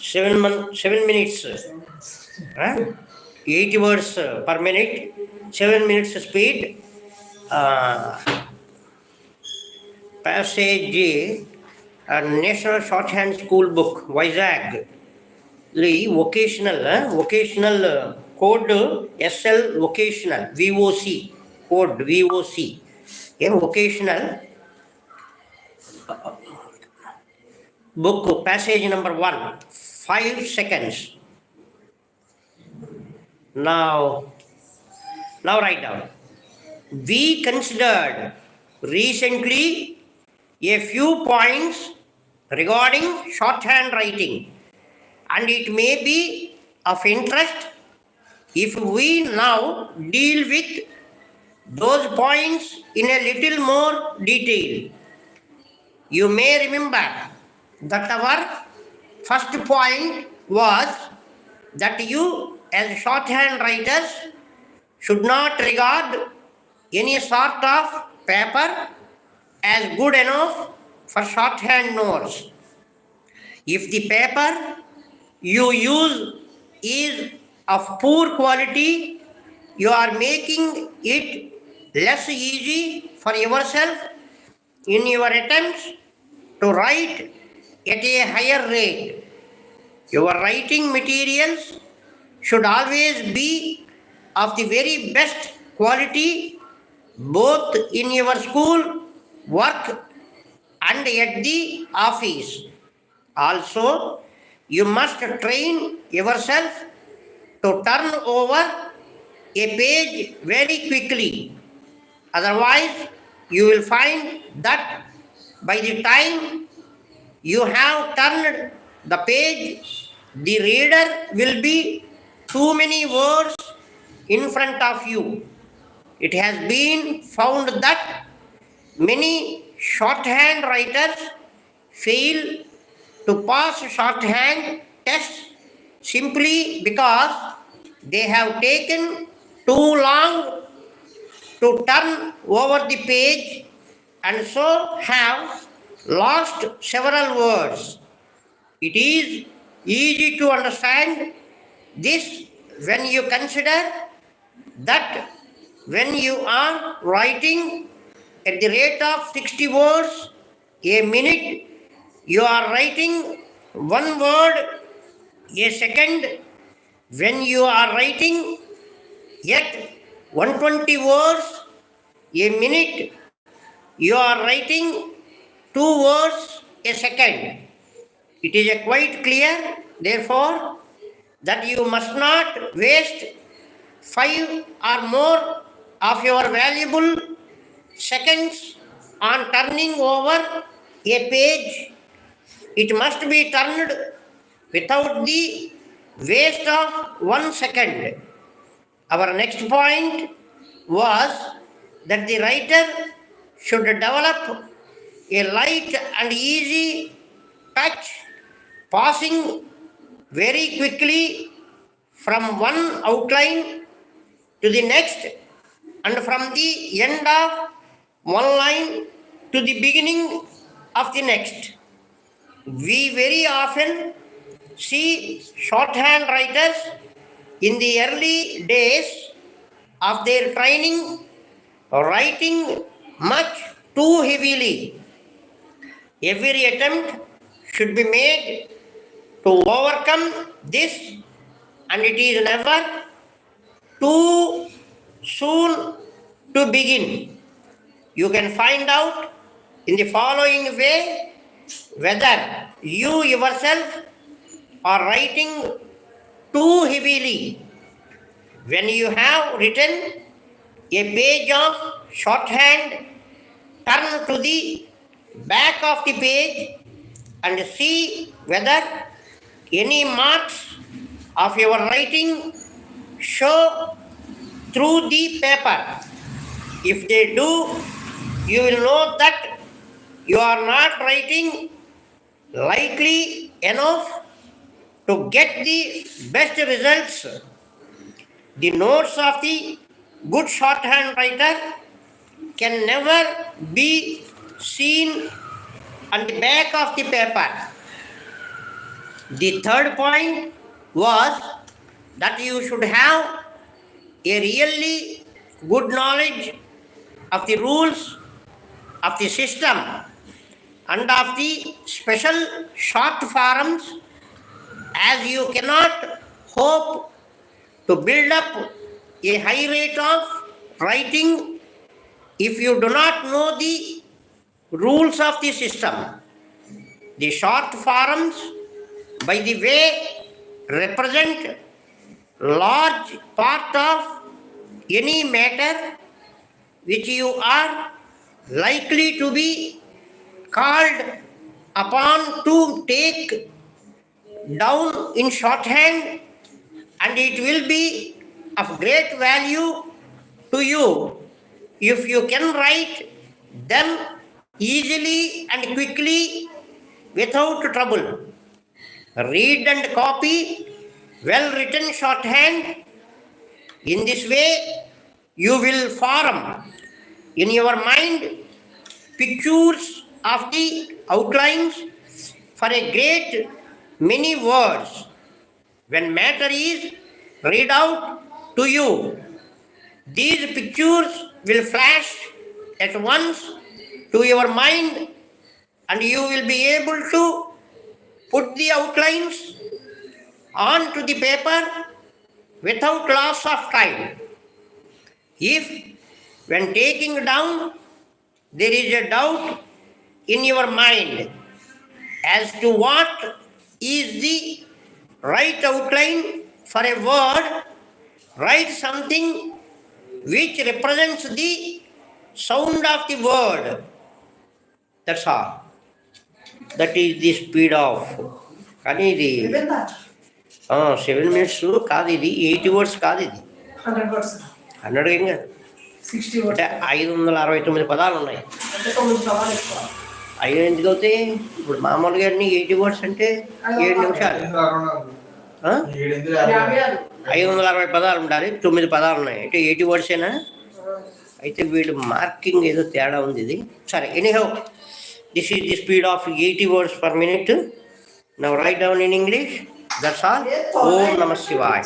7 minutes. 80 words per minute, 7 minutes speed. Passage National Shorthand School Book, VIZAG. Vocational code Sl-Vocational, VOC, code VOC. Vocational book, passage number 1, 5 seconds. Now write down. We considered recently a few points regarding shorthand writing, and it may be of interest if we now deal with those points in a little more detail. You may remember that our first point was that you as shorthand writers should not regard any sort of paper as good enough for shorthand notes. If the paper you use is of poor quality, you are making it less easy for yourself in your attempts to write at a higher rate. Your writing materials should always be of the very best quality, both in your school work and at the office. Also, you must train yourself to turn over a page very quickly. Otherwise, you will find that by the time you have turned the page, the reader will be too many words in front of you. It has been found that many shorthand writers fail to pass shorthand tests simply because they have taken too long to turn over the page and so have lost several words. It is easy to understand this when you consider that when you are writing at the rate of 60 words a minute, you are writing one word a second. When you are writing at 120 words a minute, you are writing 2 words a second. It is quite clear, therefore, that you must not waste 5 or more of your valuable seconds on turning over a page. It must be turned without the waste of 1 second. Our next point was that the writer should develop a light and easy touch, passing very quickly from one outline to the next and from the end of one line to the beginning of the next. We very often see shorthand writers in the early days of their training writing much too heavily. Every attempt should be made to overcome this, and it is never too soon to begin. You can find out in the following way whether you yourself are writing too heavily. When you have written a page of shorthand, turn to the back of the page and see whether any marks of your writing show through the paper. If they do, you will know that you are not writing lightly enough to get the best results. The notes of the good shorthand writer can never be seen on the back of the paper. The third point was that you should have a really good knowledge of the rules of the system and of the special short forms, as you cannot hope to build up a high rate of writing if you do not know the rules of the system. The short forms, by the way, represent large part of any matter which you are likely to be called upon to take down in shorthand, and it will be of great value to you if you can write them easily and quickly without trouble. Read and copy well written shorthand. In this way, you will form in your mind pictures of the outlines for a great many words. When matter is read out to you, these pictures will flash at once to your mind, and you will be able to put the outlines onto the paper without loss of time. If, when taking down, there is a doubt in your mind as to what is the right outline for a word, write something which represents the sound of the word. That's all. That is the speed of. కానీ ఇది 7 minutes కాదు, ఇది 80 words కాదు, ఇది 100 ఏం కాదు, అంటే 569 పదాలు ఉన్నాయి. అవి ఎందుకు అవుతాయి? ఇప్పుడు మామూలుగా 80 words అంటే 7 నిమిషాలు. 560 పదాలు ఉండాలి, 9 పదాలు ఉన్నాయి, అంటే 80 words ఏనా? అయితే వీళ్ళు మార్కింగ్ ఏదో తేడా ఉంది. ఇది సరే. Anyhow, this is the speed of 80 words per minute. Now write down in English. That's all. Om Namah Shivaya.